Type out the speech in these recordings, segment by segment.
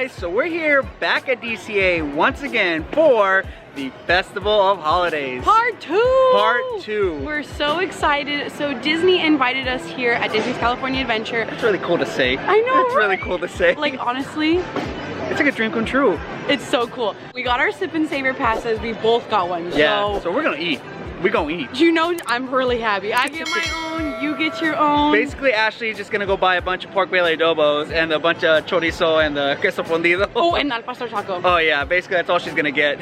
guys, so we're here back at DCA once again for the Festival of Holidays. Part 2! Part 2. We're so excited. So Disney invited us here at Disney's California Adventure. It's really cool to say. I know, It's really cool to say. Like, honestly, it's like a dream come true. it's so cool. We got our sip and savor passes. We both got one. Yeah, so we're gonna eat. We're gonna eat. You know, I'm really happy. I get my own, you get your own. Basically, Ashley's just gonna go buy a bunch of pork belly adobos and a bunch of chorizo and the queso fundido. Oh, and al pastor taco. Oh yeah, basically that's all she's gonna get.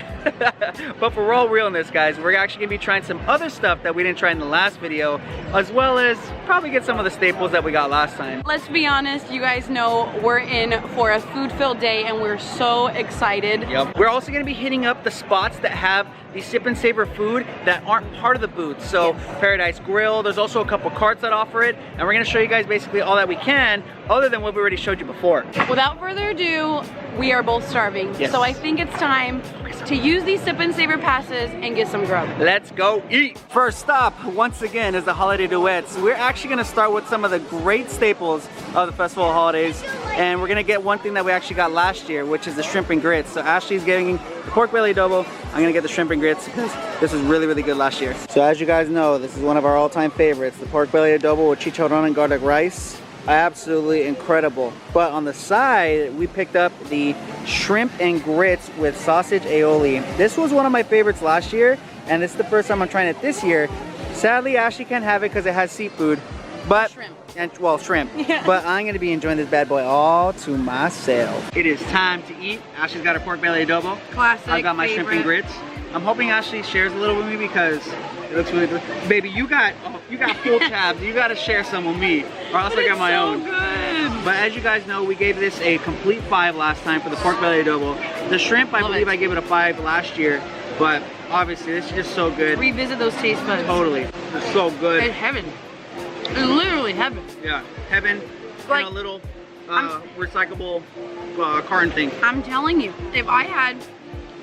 But for all realness, guys, we're actually gonna be trying some other stuff that we didn't try in the last video, as well as probably get some of the staples that we got last time. Let's be honest, you guys know we're in for a food-filled day and we're so excited. Yep. We're also gonna be hitting up the spots that have the sip and savor food that aren't part of the booth. So Paradise Grill, there's also a couple carts that offer it, and we're gonna show you guys basically all that we can, other than what we already showed you before. Without further ado, we are both starving. Yes. So I think it's time to use these sip and savor passes and get some grub. Let's go eat. First stop, once again, is the holiday duets. We're actually gonna start with some of the great staples of the Festival of Holidays, and we're gonna get one thing that we actually got last year, which is the shrimp and grits. So Ashley's getting the pork belly adobo. I'm gonna get the shrimp and grits because this was really, really good last year. So as you guys know, this is one of our all-time favorites, the pork belly adobo with chicharron and garlic rice. Absolutely incredible. But on the side, we picked up the shrimp and grits with sausage aioli. This was one of my favorites last year, and this is the first time I'm trying it this year. Sadly, Ashley can't have it because it has seafood, but Shrimp. well, shrimp. Yeah. But I'm gonna be enjoying this bad boy all to myself. It is time to eat. Ashley's got her pork belly adobo. Classic. I've got my shrimp and grits. I'm hoping Ashley shares a little with me because it looks really good. Baby, you got full tabs. You gotta share some with me, or else I got my own. Good. But as you guys know, we gave this a complete 5 last time for the pork belly adobo. The shrimp, I believe I gave it a 5 last year, but obviously this is just so good. Revisit those taste buds. Totally, it's so good. It's heaven. It's literally heaven. Yeah, heaven. Like, and a little recyclable carton thing. I'm telling you, if I had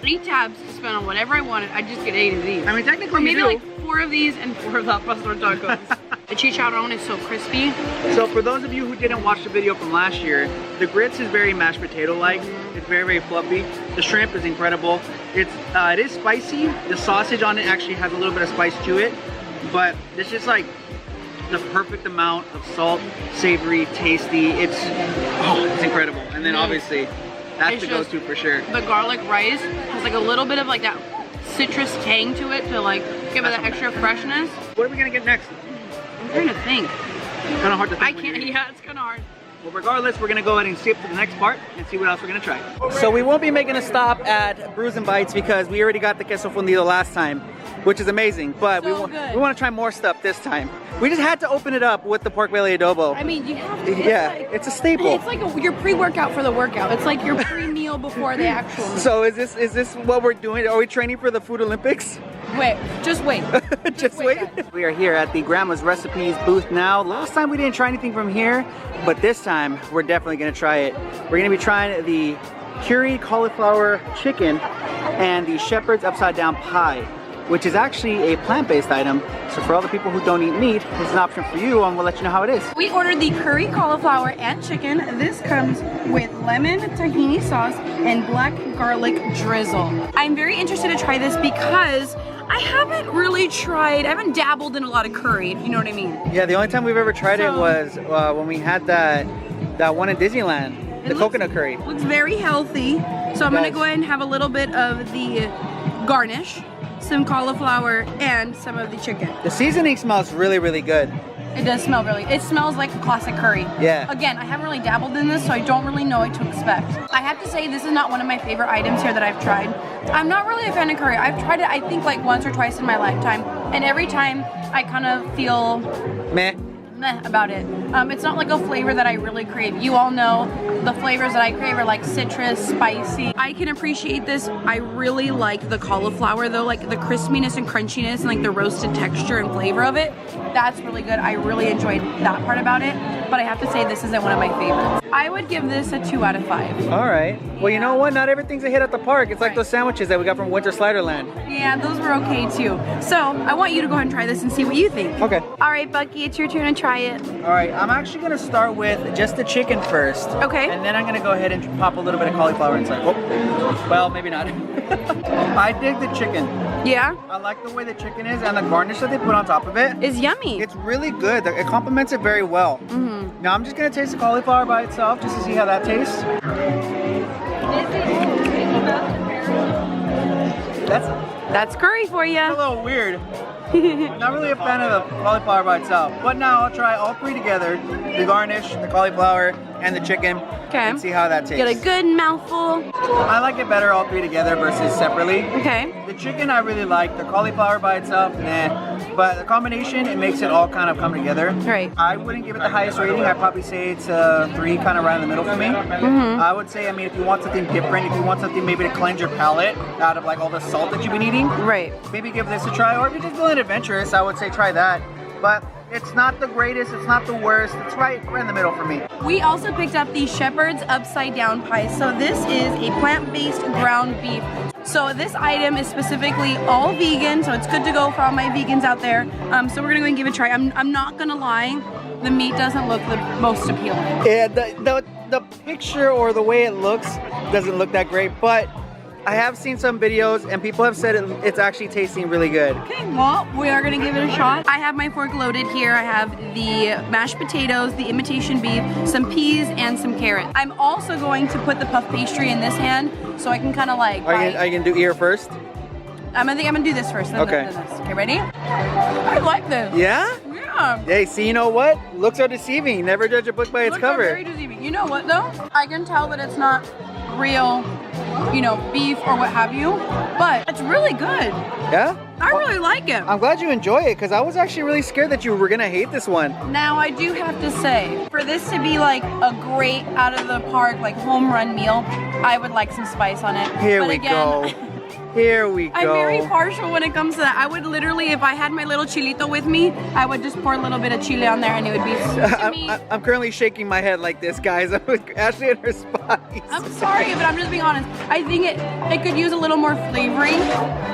3 tabs to spend on whatever I wanted, I'd just get 8 of these. I mean, technically or maybe you do. like 4 of these and 4 of that pastor tacos. The chicharron is so crispy. So for those of you who didn't watch the video from last year, the grits is very mashed potato-like. It's very, very fluffy. The shrimp is incredible. It is spicy. The sausage on it actually has a little bit of spice to it, but it's just like the perfect amount of salt, savory, tasty. It's incredible. And then obviously, that's the go-to for sure. The garlic rice has like a little bit of like that citrus tang to it to like give it that extra freshness. What are we gonna get next? I'm trying to think. Kind of hard to think. I can't, yeah, it's kind of hard. Well, regardless, we're gonna go ahead and skip to the next part and see what else we're gonna try. So we won't be making a stop at Brews and Bites because we already got the queso fundido last time, which is amazing. But we want to try more stuff this time. We just had to open it up with the pork belly adobo. I mean, you have to. It's a staple. It's like your pre-workout for the workout. It's like your pre-meal before the actual meal. So is this what we're doing? Are we training for the Food Olympics? Wait, just wait. Just wait. We are here at the Grandma's Recipes booth now. Last time we didn't try anything from here, but this time we're definitely gonna try it. We're gonna be trying the Curried cauliflower chicken and the shepherd's upside down pie, which is actually a plant-based item. So for all the people who don't eat meat, this is an option for you, and we'll let you know how it is. We ordered the curry cauliflower and chicken. This comes with lemon tahini sauce and black garlic drizzle. I'm very interested to try this because I haven't really tried, I haven't dabbled in a lot of curry, if you know what I mean. Yeah, the only time we've ever tried it was when we had that one in Disneyland, the coconut curry. Looks very healthy. So I'm gonna go ahead and have a little bit of the garnish, some cauliflower, and some of the chicken. The seasoning smells really, really good. It does smell really, it smells like a classic curry. Yeah. Again, I haven't really dabbled in this, so I don't really know what to expect. I have to say, this is not one of my favorite items here that I've tried. I'm not really a fan of curry. I've tried it, I think, like once or twice in my lifetime, and every time I kind of feel meh about it. It's not like a flavor that I really crave. You all know the flavors that I crave are like citrus, spicy. I can appreciate this. I really like the cauliflower though, like the crispiness and crunchiness and like the roasted texture and flavor of it. That's really good. I really enjoyed that part about it, but I have to say this isn't one of my favorites. I would give this a 2 out of 5. All right. Well, you know what? Not everything's a hit at the park. It's like those sandwiches that we got from Winter Sliderland. Yeah, those were okay too. So I want you to go ahead and try this and see what you think. Okay. All right, Bucky, it's your turn to try it. All right, I'm actually gonna start with just the chicken first. Okay. And then I'm gonna go ahead and pop a little bit of cauliflower inside. Oh, well, maybe not. I dig the chicken. Yeah? I like the way the chicken is and the garnish that they put on top of it. It's yummy. It's really good. It complements it very well. Now I'm just gonna taste the cauliflower by itself just to see how that tastes. That's curry for you. A little weird. Not really a fan of the cauliflower by itself. But now I'll try all three together. The garnish, the cauliflower, and the chicken. Okay. And see how that tastes. Get a good mouthful. I like it better all three together versus separately. Okay. The chicken I really like. The cauliflower by itself, nah. But the combination, it makes it all kind of come together. Right. I wouldn't give it the highest rating. I'd probably say it's a 3, kind of right in the middle for me. I would say, I mean, if you want something different, if you want something maybe to cleanse your palate out of like all the salt that you've been eating, Right. maybe give this a try. Or if you're just feeling adventurous, I would say try that. But it's not the greatest, it's not the worst. It's right in the middle for me. We also picked up the Shepherd's Upside Down Pie. So this is a plant-based ground beef. So this item is specifically all vegan, so it's good to go for all my vegans out there. So we're gonna go and give it a try. I'm not gonna lie, the meat doesn't look the most appealing. Yeah, the picture or the way it looks doesn't look that great, but I have seen some videos and people have said it's actually tasting really good. Okay, well, we are gonna give it a shot. I have my fork loaded here. I have the mashed potatoes, the imitation beef, some peas, and some carrot. I'm also going to put the puff pastry in this hand so I can kind of like Are you gonna do ear first? I think I'm gonna do this first, then Okay. then this. Okay, ready? I like this. Yeah? Yeah. Hey, see, you know what? Looks are deceiving. Never judge a book by its Looks are cover. very deceiving. You know what though? I can tell that it's not real, you know, beef or what have you, but it's really good. Yeah? I really like it. I'm glad you enjoy it because I was actually really scared that you were gonna hate this one. Now I do have to say, for this to be like a great out of the park, like home run meal, I would like some spice on it. Here but we again, go. Here we go. I'm very partial when it comes to that. I would literally, if I had my little chilito with me, I would just pour a little bit of chile on there and it would be, to me, I'm currently shaking my head like this, guys. I'm with Ashley and her spice. I'm sorry, but I'm just being honest. I think it could use a little more flavoring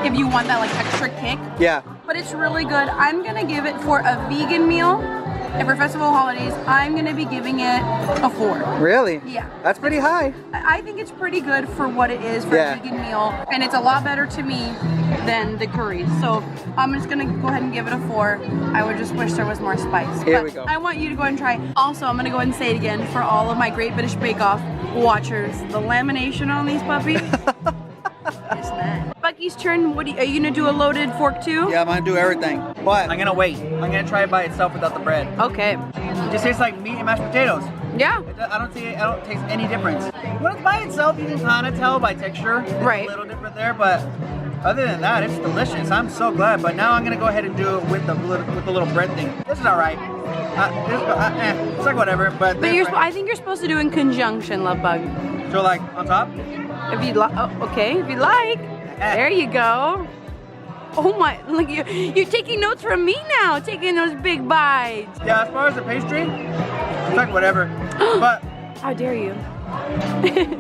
if you want that like extra kick. Yeah. But it's really good. I'm gonna give it for a vegan meal. And for Festival of Holidays, I'm gonna be giving it a 4. Really? Yeah. That's pretty high. I think it's pretty good for what it is for a vegan meal. And it's a lot better to me than the curry. So I'm just gonna go ahead and give it a 4. I would just wish there was more spice. Here but we go. I want you to go ahead and try. Also, I'm gonna go ahead and say it again for all of my Great British Bake Off watchers. The lamination on these puppies. It's nice. Bucky's turn. Are you gonna do a loaded fork too? Yeah, I'm gonna do everything. But I'm gonna wait. I'm gonna try it by itself without the bread. Okay. It just tastes like meat and mashed potatoes. Yeah. I don't taste any difference. When it's by itself, you can kind of tell by texture. It's Right. a little different there, but other than that, it's delicious. I'm so glad. But now I'm gonna go ahead and do it with the little bread thing. This is all right. It's like whatever. But I think you're supposed to do in conjunction, Love Bug. So like on top. If you'd like, okay, if you'd like. There you go. Oh my, look, you're taking notes from me now, taking those big bites. Yeah, as far as the pastry, it's like whatever. But how dare you?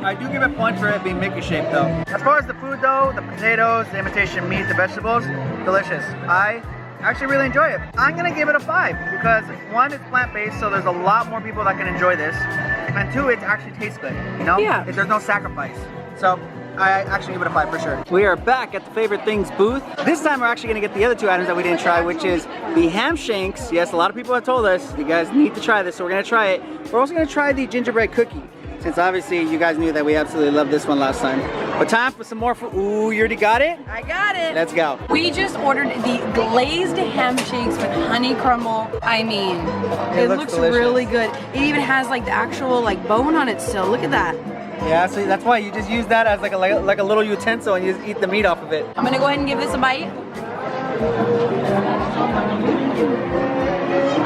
I do give it points for it being Mickey shaped though. As far as the food though, the potatoes, the imitation meat, the vegetables, delicious. I actually really enjoy it. I'm gonna give it a 5 because 1, it's plant-based, so there's a lot more people that can enjoy this. And 2, it actually tastes good, you know? Yeah. There's no sacrifice. So I actually give it a 5 for sure. We are back at the Favorite Things booth. This time we're actually gonna get the other 2 items that we didn't try, which is the ham shanks. Yes, a lot of people have told us you guys need to try this, so we're gonna try it. We're also gonna try the gingerbread cookie, since obviously you guys knew that we absolutely loved this one last time. But time for some more food. Ooh, you already got it? I got it. Let's go. We just ordered the glazed ham shakes with honey crumble. I mean, it looks delicious. really good. It even has like the actual like bone on it still. Look at that. Yeah, so that's why you just use that as like a little utensil and you just eat the meat off of it. I'm gonna go ahead and give this a bite.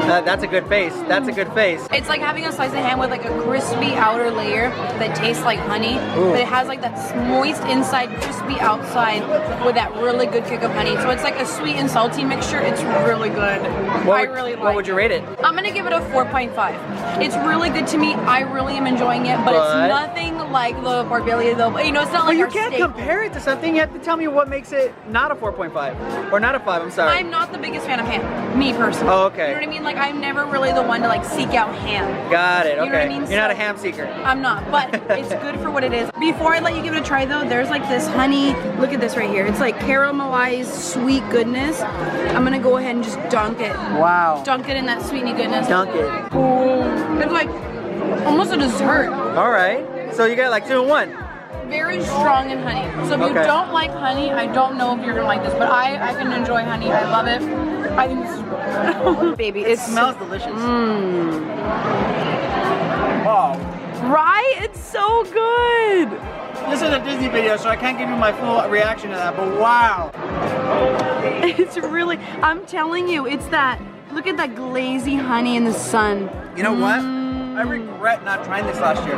That's a good face. That's a good face. It's like having a slice of ham with like a crispy outer layer that tastes like honey, Ooh. but it has like that moist inside, crispy outside with that really good kick of honey. So it's like a sweet and salty mixture. It's really good. What would you rate it? I'm gonna give it a 4.5. It's really good to me. I really am enjoying it, but it's nothing like the pork belly though. You know, it's not like you can't compare it to something. You have to tell me what makes it not a 4.5 or not a 5. I'm sorry. I'm not the biggest fan of ham, me personally. Oh, okay. You know what I mean? Like I'm never really the one to like seek out ham. Got it. Okay. You know what I mean? You're not a ham seeker. I'm not, but it's good for what it is. Before I let you give it a try though, there's like this honey. Look at this right here. It's like caramelized sweet goodness. I'm gonna go ahead and just dunk it. Wow. Dunk it in that sweetie goodness. Dunk it. Ooh. It's like almost a dessert. All right. So you got like 2 in 1. Very strong in honey. So if you don't like honey, I don't know if you're gonna like this, but I can enjoy honey. I love it. I think this is really good. Baby, It smells delicious. Wow. Right? It's so good. This is a Disney video, so I can't give you my full reaction to that, but wow. It's really, I'm telling you, it's that, look at that glazy honey in the sun. You know what? I regret not trying this last year.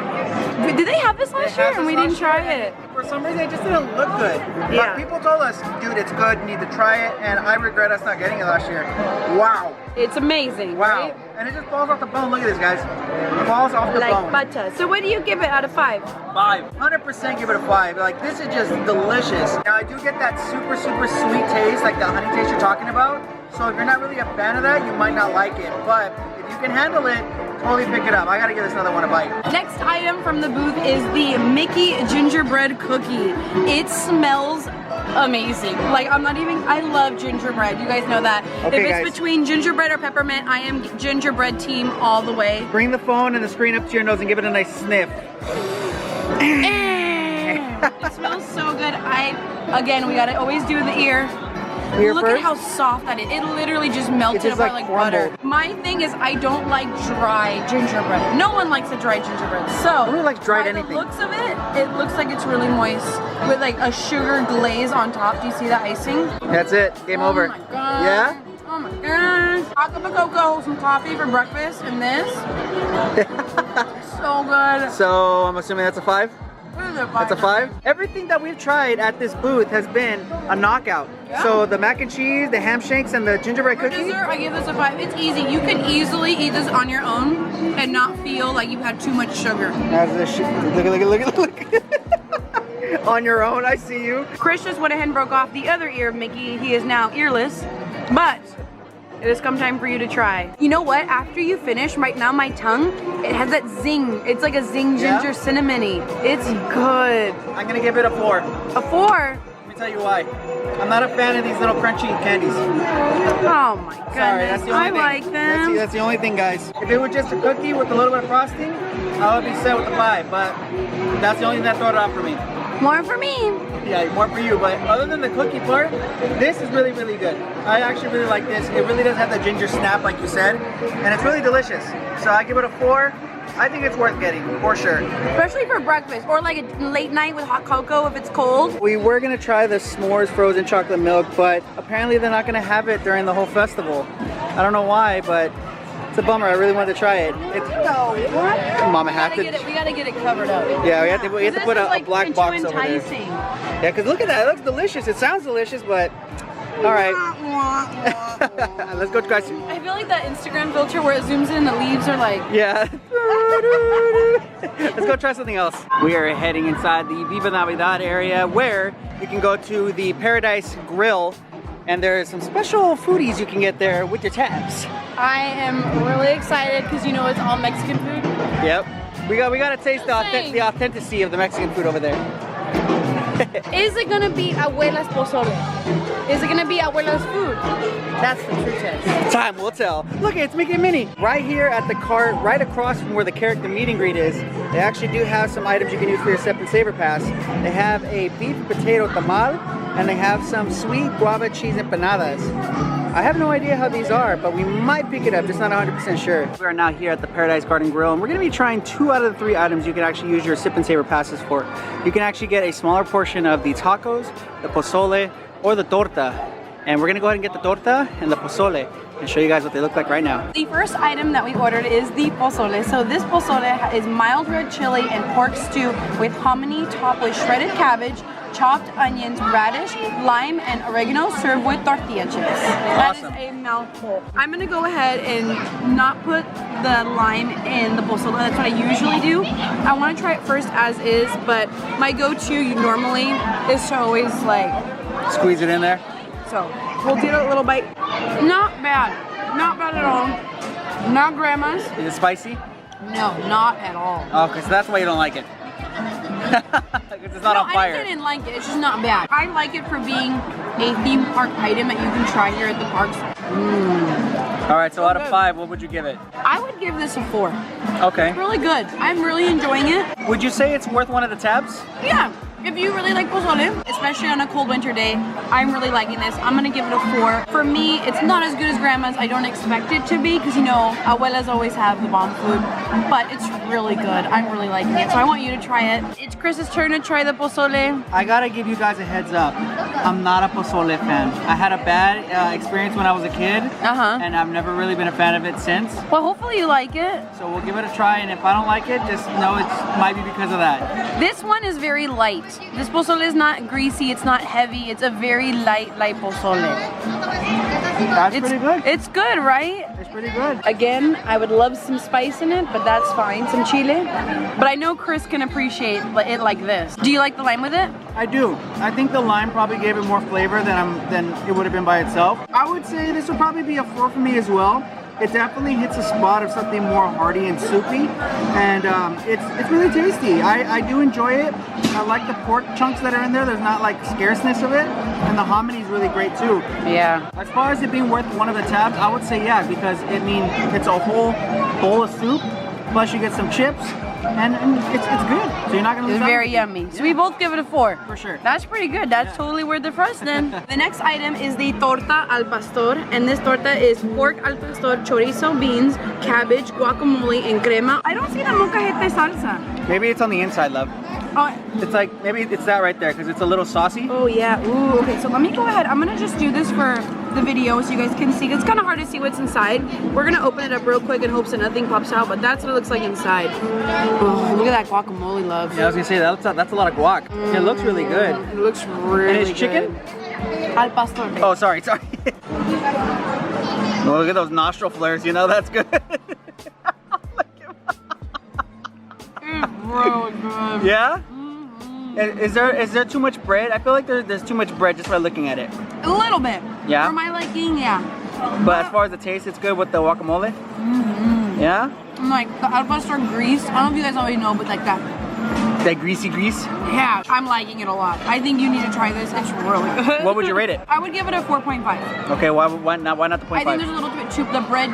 Did they have this last year and we didn't try it? For some reason, it just didn't look good. Yeah. But people told us, dude, it's good, you need to try it, and I regret us not getting it last year. Wow. It's amazing, Wow. right? And it just falls off the bone. Look at this, guys. It falls off the bone. Like butter. So what do you give it out of 5? 5. 100% give it a 5. Like, this is just delicious. Now, I do get that super, super sweet taste, like the honey taste you're talking about. So if you're not really a fan of that, you might not like it. But if you can handle it, totally pick it up. I gotta give this another one a bite. Next item from the booth is the Mickey gingerbread cookie. It smells amazing. Like I'm not even, I love gingerbread. You guys know that. Okay, if it's guys. between gingerbread or peppermint, I am gingerbread team all the way. Bring the phone and the screen up to your nose and give it a nice sniff. It smells so good. Again, we gotta always do the ear. Look first? at how soft that is. It literally just melted just apart like like butter. crumbled. My thing is I don't like dry gingerbread. No one likes a dry gingerbread. So Who likes dried by anything? the looks of it, it looks like it's really moist with like a sugar glaze on top. Do you see that icing? That's it. Game over. Oh my god. Yeah? Oh my gosh. Hot cup of cocoa, some coffee for breakfast, and this. So good. So I'm assuming that's a 5? What is it, That's a 5? Everything that we've tried at this booth has been a knockout. Yeah. So the mac and cheese, the ham shanks, and the gingerbread For cookie. dessert, I give this a 5. It's easy. You can easily eat this on your own and not feel like you've had too much sugar. Look. On your own, I see you. Chris just went ahead and broke off the other ear of Mickey. He is now earless, but it has come time for you to try. You know what? After you finish, right now my tongue, it has that zing. It's like a zing ginger cinnamony. It's good. I'm gonna give it a 4. A 4? Let me tell you why. I'm not a fan of these little crunchy candies. Oh my goodness. Sorry, that's the only I thing. like them. That's the only thing, guys. If it was just a cookie with a little bit of frosting, I would be set with a 5, but that's the only thing that throw it off for me. More for me. Yeah, more for you, but other than the cookie part, this is really, really good. I actually really like this. It really does have the ginger snap, like you said, and it's really delicious. So I give it a 4. I think it's worth getting, for sure. Especially for breakfast or like a late night with hot cocoa if it's cold. We were gonna try the s'mores frozen chocolate milk, but apparently they're not gonna have it during the whole festival. I don't know why, but it's a bummer. I really wanted to try it. Mama have to. We gotta get it covered up. Yeah, we have to put a black box over there. enticing. Yeah, because look at that. It looks delicious. It sounds delicious, but all right. Let's go, guys. I feel like that Instagram filter where it zooms in and the leaves are like. Yeah. Let's go try something else. We are heading inside the Viva Navidad area where you can go to the Paradise Grill, and there are some special foodies you can get there with your tabs. I am really excited because you know it's all Mexican food. Yep. We got to taste the authenticity of the Mexican food over there. Is it gonna be Abuela's pozole? Is it gonna be Abuela's food? That's the true test. Time will tell. Look, it's Mickey and Minnie. Right here at the cart, right across from where the character meet and greet is, they actually do have some items you can use for your Sip and Savor Pass. They have a beef potato tamal, and they have some sweet guava cheese empanadas. I have no idea how these are, but we might pick it up, just not 100% sure. We are now here at the Paradise Garden Grill, and we're gonna be trying 2 out of the 3 items you can actually use your Sip and Savor Passes for. You can actually get a smaller portion of the tacos, the pozole, or the torta. And we're gonna go ahead and get the torta and the pozole. and show you guys what they look like right now. The first item that we ordered is the pozole. So this pozole is mild red chili and pork stew with hominy topped with shredded cabbage, chopped onions, radish, lime, and oregano served with tortilla chips. Awesome. That is a mouthful. I'm gonna go ahead and not put the lime in the pozole. That's what I usually do. I want to try it first as is, but my go-to normally is to always like Squeeze it in there. so. We'll do a little bite. Not bad. Not bad at all. Not grandma's. Is it spicy? No, not at all. Okay, so that's why you don't like it. Because it's not on fire. I didn't like it. It's just not bad. I like it for being a theme park item that you can try here at the parks. All right, so out of 5, what would you give it? I would give this a 4. Okay. It's really good. I'm really enjoying it. Would you say it's worth one of the tabs? Yeah. If you really like pozole, especially on a cold winter day, I'm really liking this. I'm gonna give it a 4. For me, it's not as good as grandma's. I don't expect it to be because, you know, abuelas always have the bomb food, but it's really good. I'm really liking it, so I want you to try it. It's Chris's turn to try the pozole. I gotta give you guys a heads up. I'm not a pozole fan. I had a bad experience when I was a kid, and I've never really been a fan of it since. Well, hopefully you like it. So we'll give it a try, and if I don't like it, just know it might be because of that. This one is very light. This pozole is not greasy, it's not heavy, it's a very light pozole. That's pretty good. It's good, right? It's pretty good. Again, I would love some spice in it, but that's fine, some chile. But I know Chris can appreciate it like this. Do you like the lime with it? I do. I think the lime probably gave it more flavor than it would have been by itself. I would say this would probably be a 4 for me as well. It definitely hits a spot of something more hearty and soupy, and it's really tasty. I do enjoy it. I like the pork chunks that are in there. There's not like scarceness of it, and the hominy is really great too. Yeah. As far as it being worth one of the tabs, I would say yeah, because it's a whole bowl of soup, plus you get some chips, and it's good. So you're not gonna lose out. It's very yummy. So we both give it a 4. For sure. That's pretty good. That's totally worth it for us then. The next item is the torta al pastor, and this torta is pork al pastor, chorizo, beans, cabbage, guacamole, and crema. I don't see the molcajete salsa. Maybe it's on the inside, love. Oh, It's like, maybe it's that right there, because it's a little saucy. oh yeah. Ooh, okay, so let me go ahead. I'm gonna just do this for the video so you guys can see. It's kind of hard to see what's inside. We're gonna open it up real quick in hopes that nothing pops out, but that's what it looks like inside. Oh, look at that guacamole, love. Yeah, I was gonna say, that's a lot of guac. It looks really good. It looks really And it's chicken? good. Al pastor. Oh, sorry. Oh, look at those nostril flares, you know, that's good. It's really good. Yeah? Is there too much bread? I feel like there's too much bread just by looking at it. A little bit. Yeah? For my liking, yeah. But as far as the taste, it's good with the guacamole? Yeah? I'm like, the al pastor grease, I don't know if you guys already know, but like that. That greasy grease? Yeah, I'm liking it a lot. I think you need to try this. It's really good. What would you rate it? I would give it a 4.5. Okay, why not the 0.5? I think there's a little bit too, the bread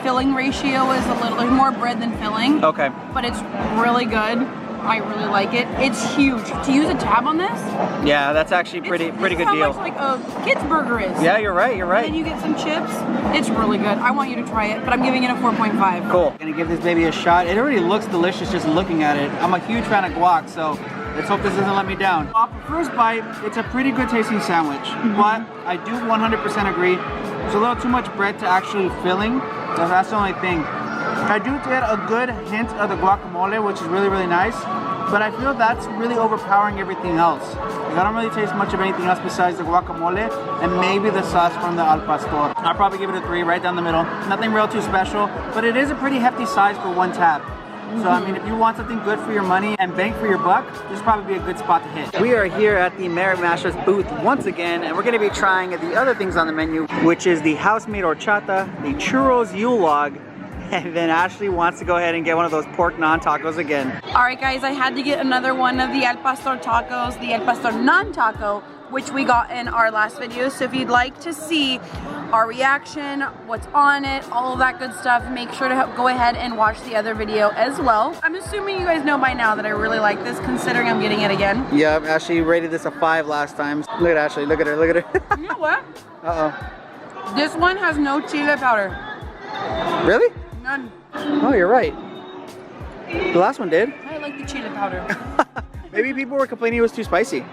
filling ratio is a little, there's more bread than filling. Okay. But it's really good. I really like it. It's huge. To use a tab on this, Yeah, that's actually pretty good this is deal. how much like a kid's burger is. Yeah, you're right. And then you get some chips. It's really good. I want you to try it, but I'm giving it a 4.5. Cool. Gonna give this baby a shot. It already looks delicious just looking at it. I'm a huge fan of guac, so let's hope this doesn't let me down. Off the first bite, it's a pretty good tasting sandwich, but I do 100% agree. There's a little too much bread to actually filling, so that's the only thing. I do get a good hint of the guacamole, which is really, really nice, but I feel that's really overpowering everything else. I don't really taste much of anything else besides the guacamole and maybe the sauce from the al pastor. I'll probably give it a 3 right down the middle. Nothing real too special, but it is a pretty hefty size for one tab. So I mean, if you want something good for your money and bang for your buck, this would probably be a good spot to hit. We are here at the Merit Masters booth once again, and we're going to be trying the other things on the menu, which is the house-made horchata, the Churro's Yule log, and then Ashley wants to go ahead and get one of those pork naan tacos again. All right, guys, I had to get another one of the al pastor tacos, the al pastor naan taco, which we got in our last video. So if you'd like to see our reaction, what's on it, all of that good stuff, make sure to go ahead and watch the other video as well. I'm assuming you guys know by now that I really like this, considering I'm getting it again. Yeah, Ashley rated this a 5 last time. Look at Ashley, look at her, look at her. You know what? Uh-oh. This one has no chile powder. Really? None. Oh, you're right. The last one did. I like the chile powder. Maybe people were complaining it was too spicy.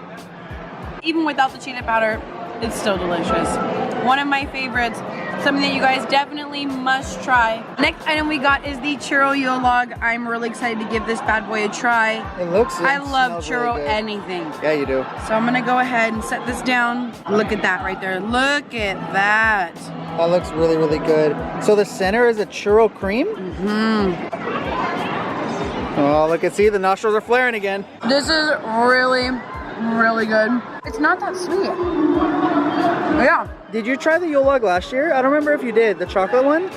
Even without the chile powder, it's still delicious. One of my favorites. Something that you guys definitely must try. Next item we got is the Churro Yule log. I'm really excited to give this bad boy a try. It looks I love churro anything. Yeah, you do. So I'm gonna go ahead and set this down. Look at that right there. Look at that. That looks really, really good. So the center is a churro cream? Oh, look and see, the nostrils are flaring again. This is really, really good. It's not that sweet. Yeah. Did you try the Yule log last year? I don't remember if you did. The chocolate one?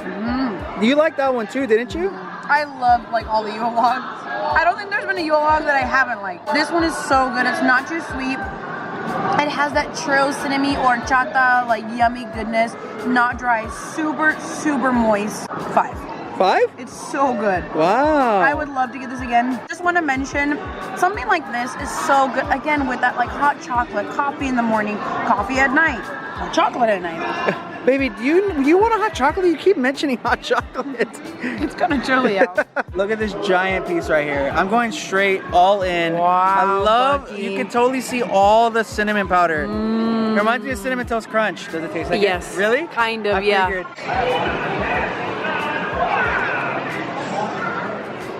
You liked that one too, didn't you? I love like all the Yule logs. I don't think there's been a Yule log that I haven't liked. This one is so good. It's not too sweet. It has that churro, cinnamon, horchata, like yummy goodness. Not dry. Super, super moist. 5. 5? It's so good. Wow. I would love to get this again. Just want to mention, something like this is so good. Again, with that like hot chocolate, coffee in the morning, coffee at night, hot chocolate at night. Baby, do you want a hot chocolate? You keep mentioning hot chocolate. It's gonna chilly out. Look at this giant piece right here. I'm going straight all in. Wow, I love, Bucky. you can totally see all the cinnamon powder. It reminds me of Cinnamon Toast Crunch. Does it taste like Yes. it? Really? Kind of, I yeah. figured.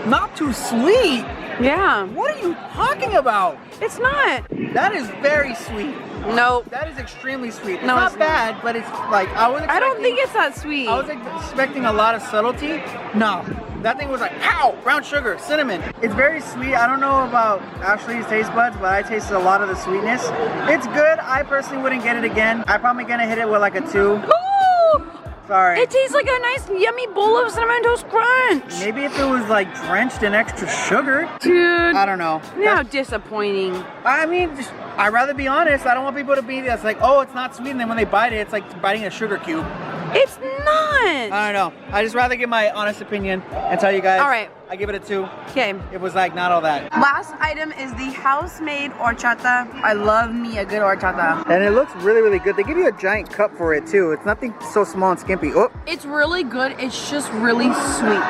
Not too sweet. Yeah. What are you talking about? It's not. That is very sweet. Nope. That is extremely sweet. It's No, not it's not. bad, but it's like I don't think it's that sweet. I was expecting a lot of subtlety. No, that thing was like, ow, brown sugar, cinnamon. It's very sweet. I don't know about Ashley's taste buds, but I tasted a lot of the sweetness. It's good. I personally wouldn't get it again. I'm probably gonna hit it with like a 2. Ooh! Sorry. It tastes like a nice yummy bowl of Cinnamon Toast Crunch. Maybe if it was like drenched in extra sugar. Dude. I don't know. How disappointing. I mean, I'd rather be honest. I don't want people to be that's like, oh, it's not sweet, and then when they bite it, it's like biting a sugar cube. It's not. I don't know. I just rather give my honest opinion and tell you guys. All right. I give it a 2. Okay. It was like not all that. Last item is the house-made horchata. I love me a good horchata. And it looks really, really good. They give you a giant cup for it too. It's nothing so small and skimpy. Oh. It's really good. It's just really sweet.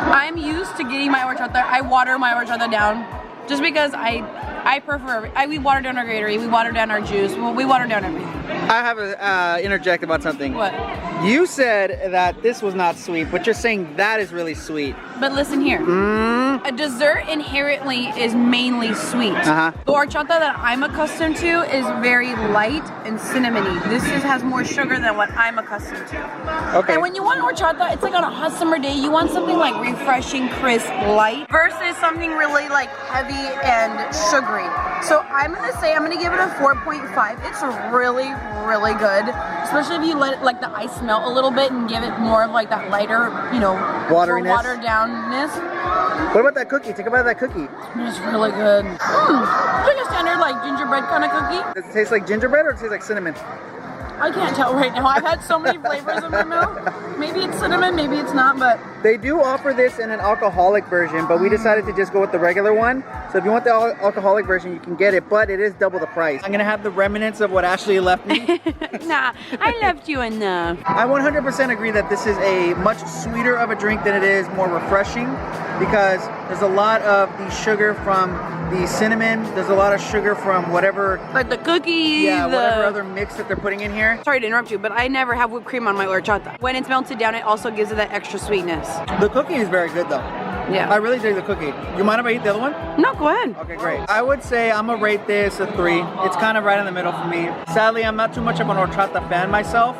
I'm used to getting my horchata. I water my horchata down just because I prefer. We water down our Gatorade. We water down our juice. We water down everything. I have to interject about something. What? You said that this was not sweet, but you're saying that is really sweet. But listen here. A dessert inherently is mainly sweet. Uh-huh. The horchata that I'm accustomed to is very light and cinnamony. This has more sugar than what I'm accustomed to. Okay. And when you want horchata, it's like on a hot summer day, you want something like refreshing, crisp, light versus something really like heavy and sugary. So I'm gonna say I'm gonna give it a 4.5. It's really, really good. Especially if you let it, like the ice melt a little bit and give it more of like that lighter, you know, Wateriness. more watered downness. What about that cookie? Take a bite of that cookie. It's really good. It's like a standard like gingerbread kind of cookie. Does it taste like gingerbread or does it taste like cinnamon? I can't tell right now. I've had so many flavors in my mouth. Maybe it's cinnamon, maybe it's not, but They do offer this in an alcoholic version, but we decided to just go with the regular one. So if you want the alcoholic version, you can get it, but it is double the price. I'm gonna have the remnants of what Ashley left me. nah, I left you enough. I 100% agree that this is a much sweeter of a drink than it is more refreshing because there's a lot of the sugar from the cinnamon. There's a lot of sugar from whatever. Like the cookies. Yeah, whatever other mix that they're putting in here. Sorry to interrupt you, but I never have whipped cream on my horchata. When it's melted down, it also gives it that extra sweetness. The cookie is very good though. Yeah. I really dig the cookie. You mind if I eat the other one? No, go ahead. Okay, great. I would say I'm gonna rate this a 3. It's kind of right in the middle for me. Sadly, I'm not too much of an horchata fan myself.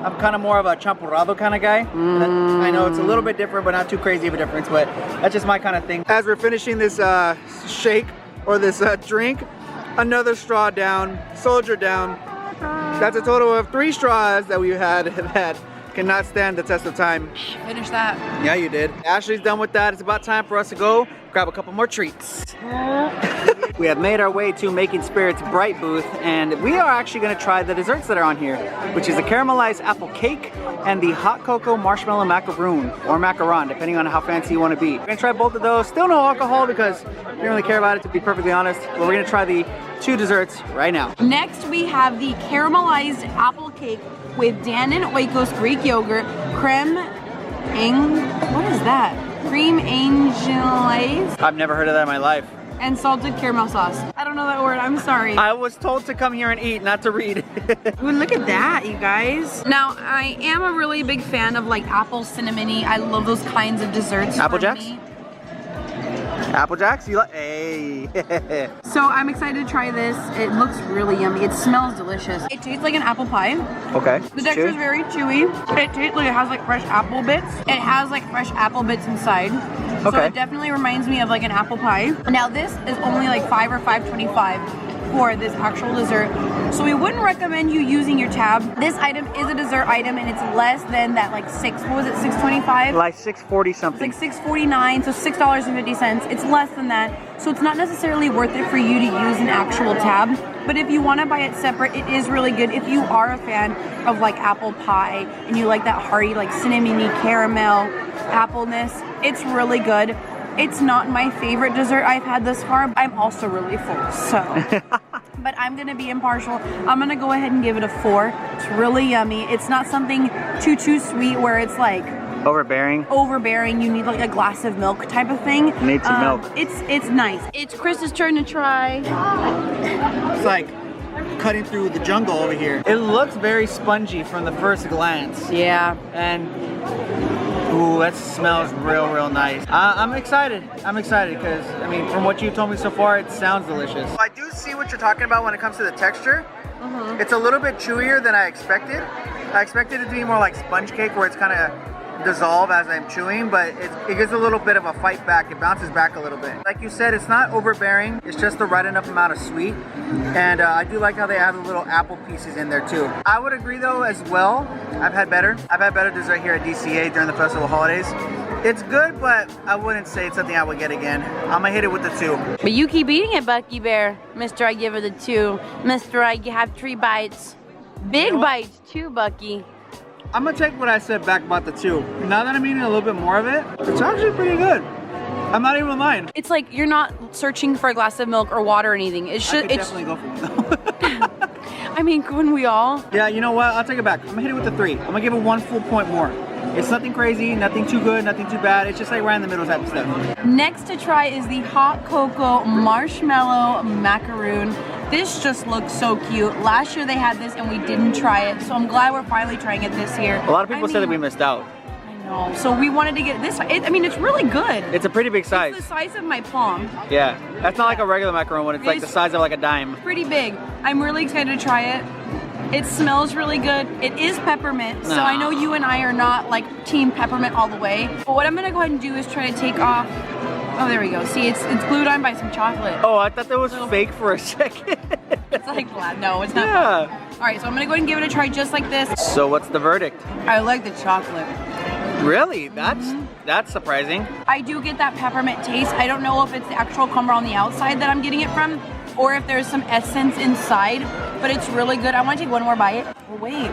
I'm kind of more of a champurrado kind of guy. I know it's a little bit different, but not too crazy of a difference, but that's just my kind of thing. As we're finishing this shake or this drink, another straw down, soldier down. That's a total of 3 straws that we had that cannot stand the test of time. Finish that. Yeah, you did. Ashley's done with that. It's about time for us to go grab a couple more treats. We have made our way to Making Spirits Bright booth, and we are actually going to try the desserts that are on here, which is the caramelized apple cake and the hot cocoa marshmallow macaroon, or macaron, depending on how fancy you want to be. We're going to try both of those. Still no alcohol because we don't really care about it, to be perfectly honest, but we're going to try the 2 desserts right now. Next, we have the caramelized apple cake with Dan and Oikos Greek yogurt, what is that? Cream angelaise? I've never heard of that in my life. and salted caramel sauce. I don't know that word, I'm sorry. I was told to come here and eat, not to read. Ooh, look at that, you guys. Now, I am a really big fan of like apple cinnamony. I love those kinds of desserts. Apple Jacks? Apple Jacks? You like? Hey. So I'm excited to try this. It looks really yummy. It smells delicious. It tastes like an apple pie. Okay. The texture is very chewy. It tastes like it has like fresh apple bits. It has like fresh apple bits inside. So Okay. it definitely reminds me of like an apple pie. Now this is only like $5 or $5.25 for this actual dessert. So we wouldn't recommend you using your tab. This item is a dessert item and it's less than that like what was it, $6.25? Like $6.40 something. It's like $6.49, so $6.50. It's less than that. So it's not necessarily worth it for you to use an actual tab. But if you want to buy it separate, it is really good. If you are a fan of like apple pie and you like that hearty like cinnamony caramel appleness, it's really good. It's not my favorite dessert I've had this far. I'm also really full, so. But I'm gonna be impartial. I'm gonna go ahead and give it a 4. It's really yummy. It's not something too sweet where it's like Overbearing. You need like a glass of milk type of thing. Need some milk. It's nice. It's Chris's turn to try. It's like cutting through the jungle over here. It looks very spongy from the first glance. Yeah. And ooh, that smells real nice. I'm excited because, I mean, from what you told me so far, it sounds delicious. I do see what you're talking about when it comes to the texture. It's a little bit chewier than I expected. I expected it to be more like sponge cake where it's kind of dissolve as I'm chewing, but it gives a little bit of a fight back. It bounces back a little bit. Like you said, it's not overbearing. It's just the right enough amount of sweet. And I do like how they have the little apple pieces in there too. I would agree though as well. I've had better dessert here at DCA during the festival of holidays. It's good, but I wouldn't say it's something I would get again. I'm gonna hit it with the 2. But you keep eating it, Bucky Bear. Mr. I give it a 2. Mr. I have 3 bites. Big bites too, Bucky. I'm gonna take what I said back about the 2. Now that I'm eating a little bit more of it, it's actually pretty good. I'm not even lying. It's like you're not searching for a glass of milk or water or anything. It's just, I could definitely go for one. I mean, couldn't we all? Yeah, you know what? I'll take it back. I'm gonna hit it with the 3. I'm gonna give it 1 full point more. It's nothing crazy, nothing too good, nothing too bad. It's just like right in the middle type of stuff. Next to try is the hot cocoa marshmallow macaroon. This just looks so cute. Last year they had this and we didn't try it, so I'm glad we're finally trying it this year. A lot of people said that we missed out. I know. So we wanted to get this. I mean, it's really good. It's a pretty big size. It's the size of my palm. Yeah, that's not like a regular macaron one. It's like the size of like a dime. Pretty big. I'm really excited to try it. It smells really good. It is peppermint, so I know you and I are not like team peppermint all the way. But what I'm gonna go ahead and do is try to take off. Oh, there we go. See, it's glued on by some chocolate. Oh, I thought that was fake for a second. It's like flat. No, it's not. Yeah. All right, so I'm gonna go ahead and give it a try just like this. So what's the verdict? I like the chocolate. Really? That's surprising. I do get that peppermint taste. I don't know if it's the actual crumble on the outside that I'm getting it from, or if there's some essence inside, but it's really good. I want to take one more bite. Oh, wait.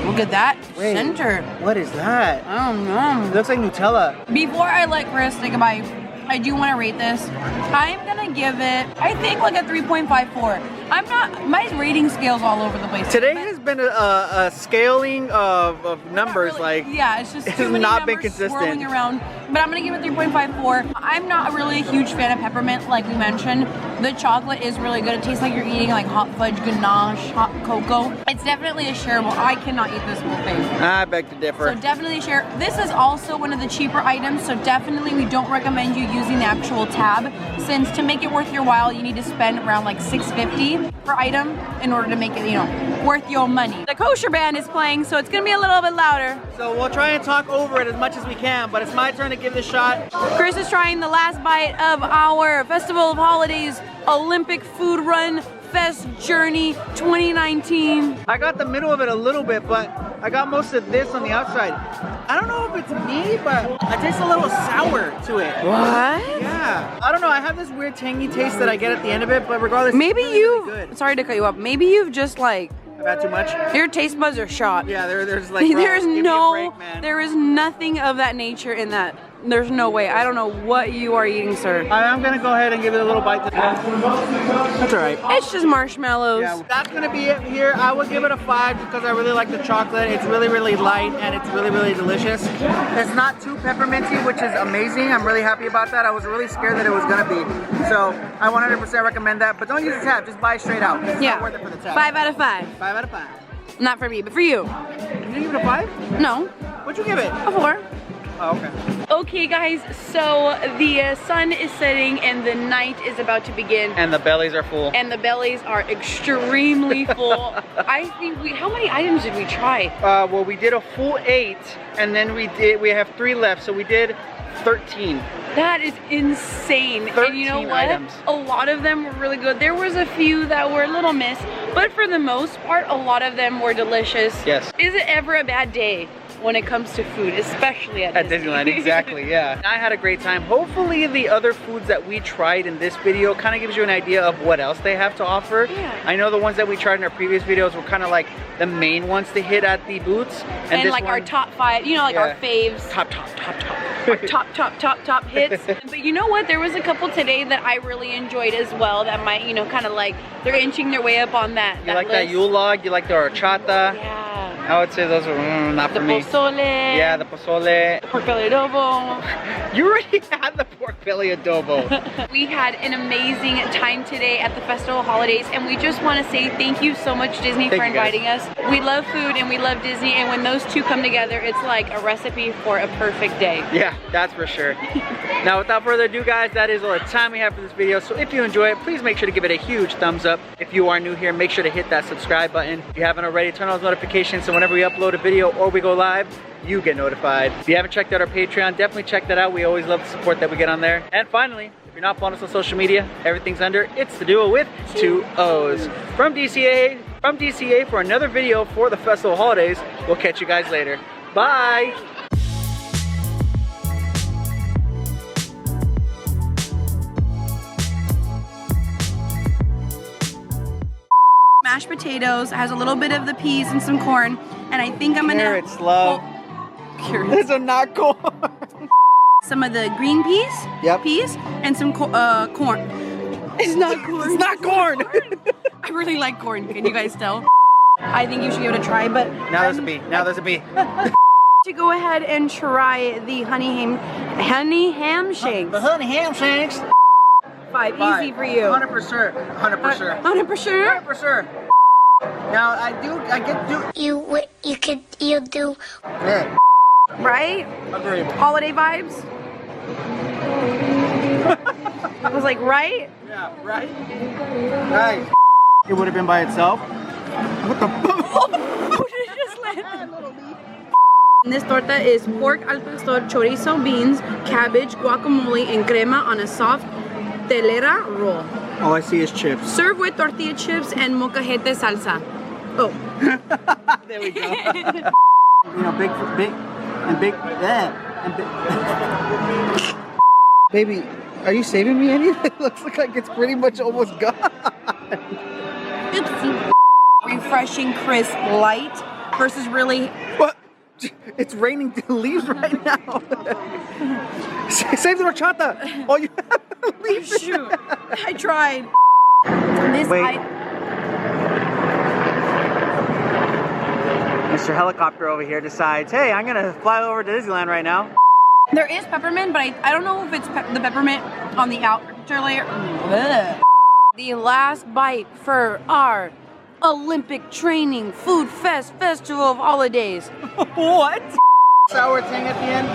Look at that center. What is that? I don't know. It looks like Nutella. Before I let Chris take a bite, I do want to rate this. I'm gonna give it, I think, like a 3.54. I'm not, my rating scale's all over the place. Today has been a scaling of numbers, really, like, yeah, it's just it's too many not been numbers consistent. swirling around. But I'm gonna give it 3.54. I'm not really a huge fan of peppermint, like we mentioned. The chocolate is really good. It tastes like you're eating like hot fudge ganache, hot cocoa. It's definitely a shareable. I cannot eat this whole thing. I beg to differ. So definitely share. This is also one of the cheaper items, so definitely we don't recommend you using the actual tab, since to make it worth your while, you need to spend around like $6.50 per item in order to make it, you know, worth your money. The kosher band is playing, so it's gonna be a little bit louder. So we'll try and talk over it as much as we can, but it's my turn to give this shot. Chris is trying the last bite of our Festival of Holidays Olympic Food Run Fest Journey 2019. I got the middle of it a little bit, but I got most of this on the outside. I don't know if it's me, but it tastes a little sour to it. What? Yeah. I don't know. I have this weird tangy taste that I get at the end of it, but regardless, Maybe it's really good. sorry to cut you up, maybe you've just like, I've had too much. your taste buds are shot. Yeah, there's like, bro, There's give me a no, break, man. there is nothing of that nature in that. There's no way. I don't know what you are eating, sir. I'm gonna go ahead and give it a little bite to That's alright. It's just marshmallows. Yeah, that's gonna be it here. I would give it a 5 because I really like the chocolate. It's really, really light and it's really, really delicious. It's not too pepperminty, which is amazing. I'm really happy about that. I was really scared that it was gonna be. So I 100% recommend that. But don't use the tab, just buy it straight out. It's not worth it for the tab. 5 out of 5. 5 out of 5. Not for me, but for you. Did you give it a 5? No. What'd you give it? A 4. Oh, okay. Okay guys, so the sun is setting and the night is about to begin. And the bellies are full. And the bellies are extremely full. I think how many items did we try? Well, we did a full 8 and then we have 3 left, so we did 13. That is insane. 13 and you know what? items. A lot of them were really good. There was a few that were a little miss, but for the most part, a lot of them were delicious. Yes. Is it ever a bad day when it comes to food, especially at Disneyland? Exactly, yeah. I had a great time. Hopefully the other foods that we tried in this video kind of gives you an idea of what else they have to offer. Yeah. I know the ones that we tried in our previous videos were kind of like the main ones to hit at the booths. And like our top 5, you know, like our faves. Top hits. But you know what? There was a couple today that I really enjoyed as well that might, you know, kind of like, they're inching their way up on that You like list. that Yule log? You like the horchata? Yeah. I would say those are not for me. The pozole. Yeah, the pozole. Pork belly adobo. You already had the pork belly adobo. We had an amazing time today at the Festival of Holidays, and we just want to say thank you so much, Disney, for inviting us. We love food and we love Disney, and when those two come together, it's like a recipe for a perfect day. Yeah, that's for sure. Now, without further ado, guys, that is all the time we have for this video. So if you enjoy it, please make sure to give it a huge thumbs up. If you are new here, make sure to hit that subscribe button. If you haven't already, turn on those notifications so whenever we upload a video or we go live, you get notified. If you haven't checked out our Patreon, definitely check that out. We always love the support that we get on there. And finally, if you're not following us on social media, everything's under It's the Duo with 2 O's. From DCA for another video for the Festival of Holidays. We'll catch you guys later. Bye! Mashed potatoes, has a little bit of the peas and some corn, and I think I'm gonna Carrots, love. Carrots. These are not corn. Some of the green peas, peas, and some corn. It's not corn. It's not corn. I really like corn. Can you guys tell? I think you should give it a try, but now there's a bee. Now there's a bee. To go ahead and try the honey ham shanks. The honey ham shanks. 5, easy for you. 100%. 100%. 100%. 100%. Now you do. Yeah. Right? Agreeable. Holiday vibes. I was like, right? Yeah, right? Right. It would have been by itself. What the fuck? Who did it just land? This torta is pork al pastor, chorizo, beans, cabbage, guacamole, and crema on a soft telera roll. All I see is chips. Serve with tortilla chips and molcajete salsa. Oh. There we go. You know, big. Baby, are you saving me any? It looks like it's pretty much almost gone. It's refreshing, crisp, light versus really. What? It's raining leaves right now. Save the horchata. Oh, you have leaves. Shoot. I tried. Mr. Helicopter over here decides, hey, I'm gonna fly over to Disneyland right now. There is peppermint, but I don't know if it's the peppermint on the outer layer. Ugh. The last bite for our Olympic Training Food Fest Festival of Holidays. What? Sour tang at the end?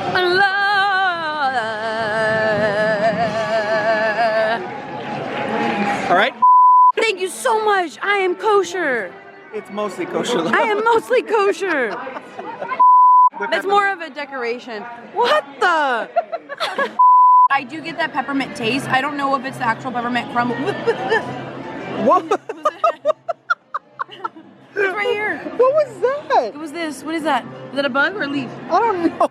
All right. Thank you so much. I am kosher. It's mostly kosher. I am mostly kosher. That's more of a decoration. What the? I do get that peppermint taste. I don't know if it's the actual peppermint crumble. What? It's right here. What was that? It was this. What is that? Is that a bug or a leaf? I don't know.